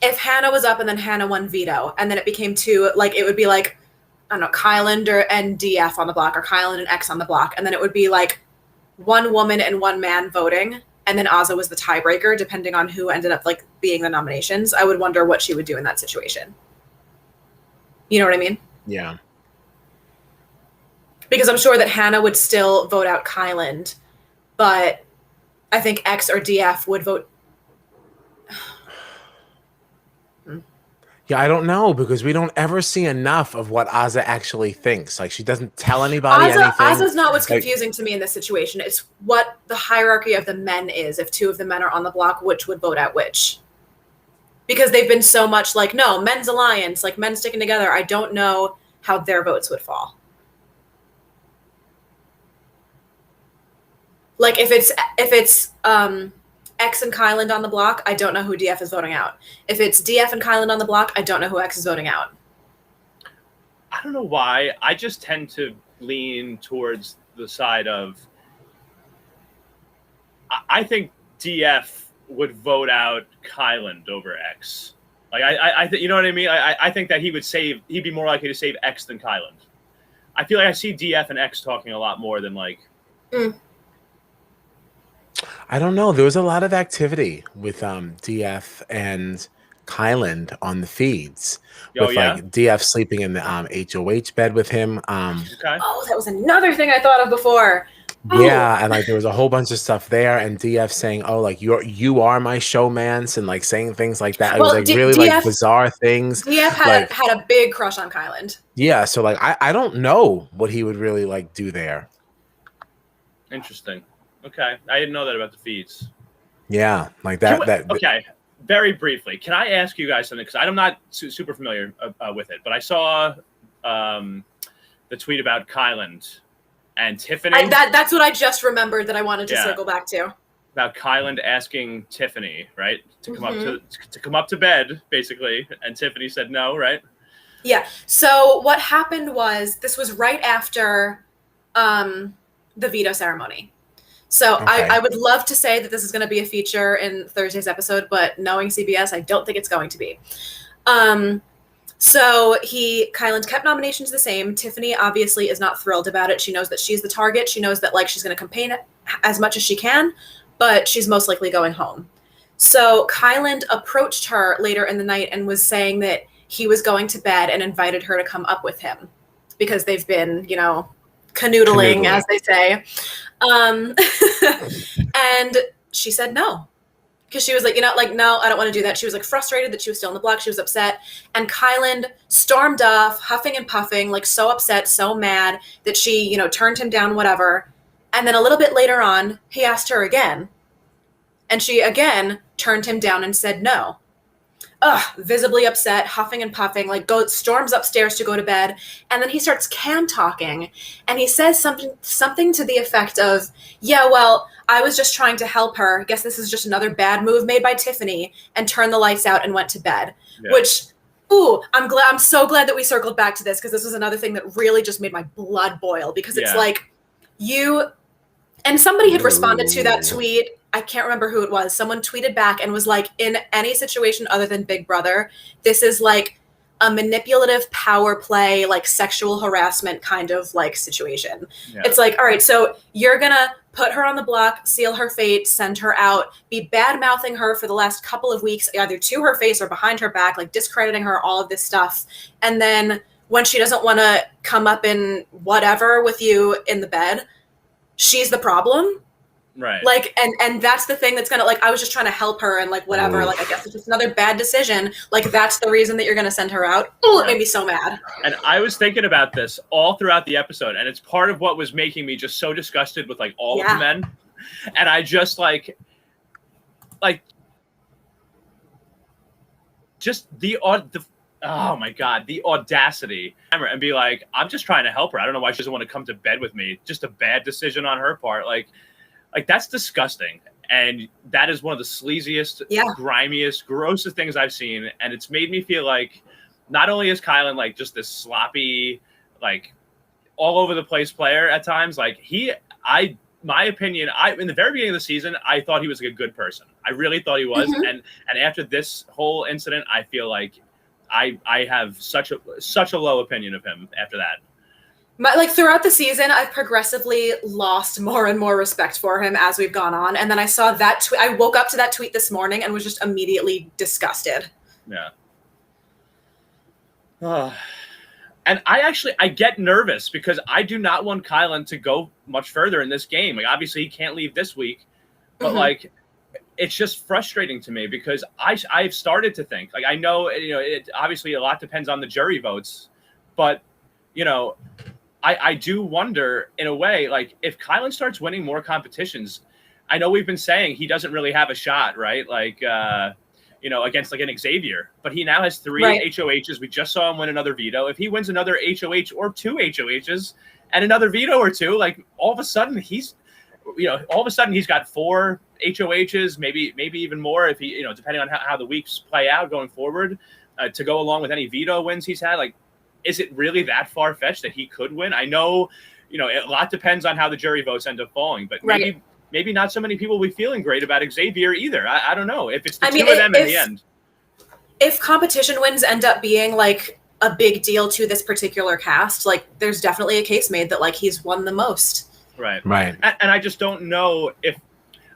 if Hannah was up and then Hannah won veto, and then it became two, like it would be like, I don't know, Kyland and DF on the block, or Kyland and X on the block, and then it would be like one woman and one man voting, and then Azah was the tiebreaker, depending on who ended up like being the nominations. I would wonder what she would do in that situation. You know what I mean? Yeah. Because I'm sure that Hannah would still vote out Kyland, but I think X or DF would vote. Yeah, I don't know, because we don't ever see enough of what Azah actually thinks. Like, she doesn't tell anybody anything. Azah's not what's confusing to me in this situation. It's what the hierarchy of the men is. If two of the men are on the block, which would vote out which? Because they've been so much like, no, men's alliance, like men sticking together. I don't know how their votes would fall. Like if it's X and Kyland on the block, I don't know who DF is voting out. If it's DF and Kyland on the block, I don't know who X is voting out. I don't know why. I just tend to lean towards the side of, I think DF would vote out Kyland over X. Like I think, you know what I mean? I think that he'd be more likely to save X than Kyland. I feel like I see DF and X talking a lot more than like. I don't know. There was a lot of activity with DF and Kyland on the feeds. With like DF sleeping in the HOH bed with him. Okay. Oh, that was another thing I thought of before. Yeah, and like there was a whole bunch of stuff there, and DF saying, "Oh, like you are my showmance," and like saying things like that. It was like really DF, like bizarre things. DF had a big crush on Kyland. Yeah, so like I don't know what he would really like do there. Interesting. Okay, I didn't know that about the feeds. Yeah, like that. Okay, very briefly, can I ask you guys something? Because I'm not super familiar with it, but I saw the tweet about Kyland and Tiffany. That's what I just remembered that I wanted to circle back to. About Kyland asking Tiffany, right, to come up to bed, basically, and Tiffany said no, right? Yeah. So what happened was this was right after the veto ceremony. So okay. I would love to say that this is going to be a feature in Thursday's episode, but knowing CBS, I don't think it's going to be. So Kyland kept nominations the same. Tiffany obviously is not thrilled about it. She knows that she's the target. She knows that like she's going to campaign as much as she can, but she's most likely going home. So Kyland approached her later in the night and was saying that he was going to bed and invited her to come up with him because they've been, canoodling, as they say. And she said no. Because she was like, no, I don't want to do that. She was like frustrated that she was still on the block. She was upset. And Kyland stormed off, huffing and puffing, like so upset, so mad that she, turned him down, whatever. And then a little bit later on, he asked her again. And she again turned him down and said no. Visibly upset, huffing and puffing, storms upstairs to go to bed. And then he starts cam talking. And he says something to the effect of, yeah, well, I was just trying to help her. I guess this is just another bad move made by Tiffany, and turned the lights out and went to bed. Yeah. Which, I'm so glad that we circled back to this, because this was another thing that really just made my blood boil, because it's like and somebody had responded to that tweet. I can't remember who it was. Someone tweeted back and was like, in any situation other than Big Brother, this is like a manipulative power play, like sexual harassment kind of like situation. Yeah. It's like, all right, so you're going to put her on the block, seal her fate, send her out, be bad-mouthing her for the last couple of weeks, either to her face or behind her back, like discrediting her, all of this stuff. And then when she doesn't want to come up in whatever with you in the bed, she's the problem. Right. Like, and that's the thing that's gonna, like, I was just trying to help her and like whatever. Like, I guess it's just another bad decision. Like, that's the reason that you're gonna send her out. Oh, it made me so mad. And I was thinking about this all throughout the episode, and it's part of what was making me just so disgusted with like all of the men. And I just like just the oh my God, the audacity, and be like, I'm just trying to help her. I don't know why she doesn't want to come to bed with me. Just a bad decision on her part. Like that's disgusting. And that is one of the sleaziest, grimiest, grossest things I've seen. And it's made me feel like not only is Kylan like just this sloppy, like all over the place player at times, like my opinion, in the very beginning of the season, I thought he was a good person. I really thought he was. Mm-hmm. And after this whole incident, I feel like I have such a low opinion of him after that. Like throughout the season, I've progressively lost more and more respect for him as we've gone on. And then I saw that tweet. I woke up to that tweet this morning and was just immediately disgusted. Yeah. And I get nervous because I do not want Kylan to go much further in this game. Like obviously he can't leave this week, but like it's just frustrating to me because I've started to think, like, I know, it obviously a lot depends on the jury votes, but I do wonder in a way, like if Kylan starts winning more competitions, I know we've been saying he doesn't really have a shot, right? Like, against like an Xavier, but he now has 3 HOHs. We just saw him win another veto. If he wins another HOH or 2 HOHs and another veto or 2, like all of a sudden he's got 4 HOHs, maybe even more if he, depending on how the weeks play out going forward, to go along with any veto wins he's had. Like, is it really that far fetched that he could win? I know, a lot depends on how the jury votes end up falling, but maybe not so many people will be feeling great about Xavier either. I don't know if it's the two of them in the end. If competition wins end up being like a big deal to this particular cast, like there's definitely a case made that like he's won the most. Right. And I just don't know if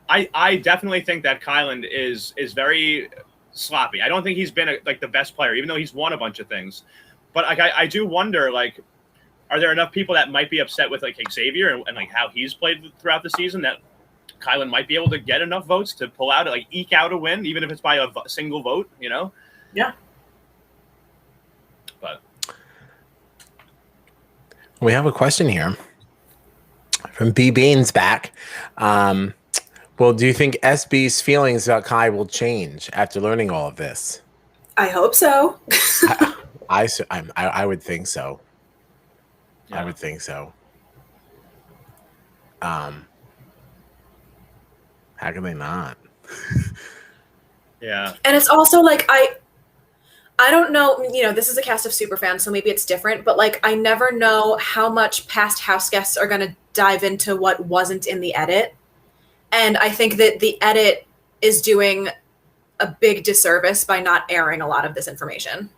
I definitely think that Kylan is very sloppy. I don't think he's been like the best player, even though he's won a bunch of things. But like I do wonder, like, are there enough people that might be upset with like Xavier and like how he's played throughout the season that Kylan might be able to get enough votes to pull out, like eke out a win, even if it's by a single vote, Yeah. But we have a question here from B Beans back. Well, do you think SB's feelings about Kai will change after learning all of this? I hope so. I would think so. Yeah. I would think so. How can they not? Yeah. And it's also like I don't know, this is a cast of superfans, so maybe it's different, but like I never know how much past house guests are going to dive into what wasn't in the edit. And I think that the edit is doing a big disservice by not airing a lot of this information.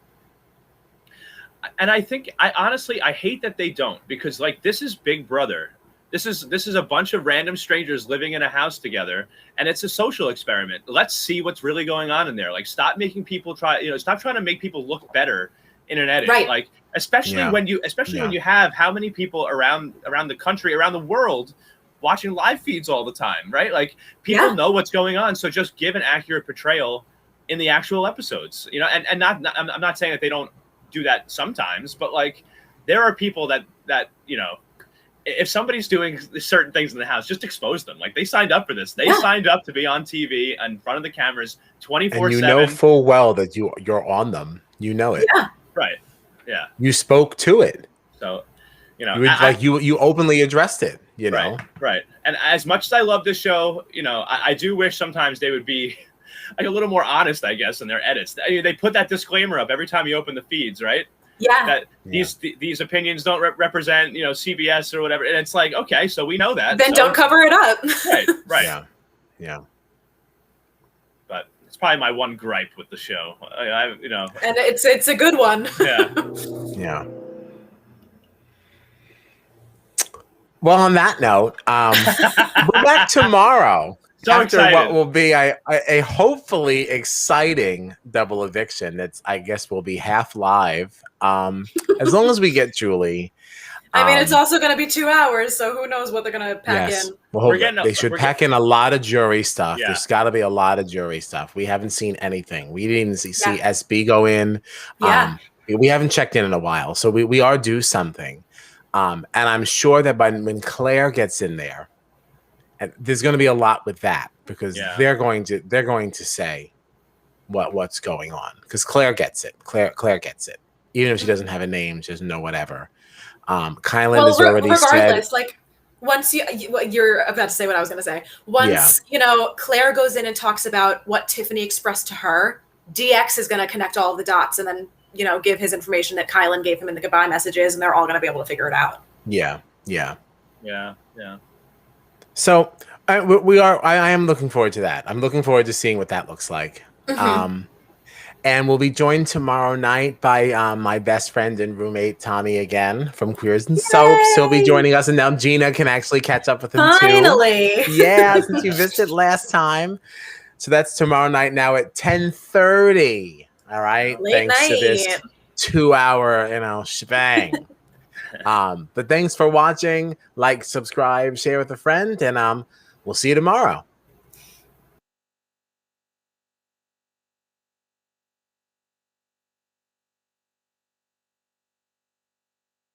And I think I hate that they don't, because like this is Big Brother. This is a bunch of random strangers living in a house together, and it's a social experiment. Let's see what's really going on in there. Like, stop making people stop trying to make people look better in an edit. Right. Like, especially when you have how many people around the country, around the world, watching live feeds all the time, right? Like, people know what's going on, so just give an accurate portrayal in the actual episodes. And I'm not saying that they don't do that sometimes, but like, there are people that if somebody's doing certain things in the house, just expose them. Like, they signed up for this. They signed up to be on TV in front of the cameras 24/7. And you know full well that you're on them. You know it. Yeah. Right. Yeah. You spoke to it. So, you openly addressed it. Right. And as much as I love this show, I do wish sometimes they would be like a little more honest, I guess, in their edits. I mean, they put that disclaimer up every time you open the feeds, right? Yeah. That these opinions don't represent, CBS or whatever. And it's like, okay, so we know that. Then don't cover it up. Right. Yeah. But it's probably my one gripe with the show. And it's a good one. Yeah. Yeah. Well, on that note, we're back tomorrow. So after excited. What will be a hopefully exciting double eviction that's, I guess, will be half live. As long as we get Julie. I mean, it's also going to be 2 hours, so who knows what they're going to pack in. Well, they should pack in a lot of jury stuff. Yeah. There's got to be a lot of jury stuff. We haven't seen anything. We didn't see SB go in. Yeah. We haven't checked in a while, so we are due something. And I'm sure that when Claire gets in there, And there's going to be a lot with that because they're going to say what's going on because Claire gets it. Claire gets it. Even if she doesn't have a name, she doesn't know whatever. Kylan has already regardless, said. Like once you're about to say what I was going to say. Once Claire goes in and talks about what Tiffany expressed to her, DX is going to connect all of the dots and then give his information that Kylan gave him in the goodbye messages, and they're all going to be able to figure it out. Yeah. So I am looking forward to that. I'm looking forward to seeing what that looks like. Mm-hmm. And we'll be joined tomorrow night by my best friend and roommate, Tommy, again from Queers and Soaps. He'll be joining us, and now Gina can actually catch up with him Finally. too. Yeah, since you missed it last time. So that's tomorrow night now at 10:30. All right. Late Thanks night. to this 2-hour, shebang. But thanks for watching. Like, subscribe, share with a friend, and we'll see you tomorrow.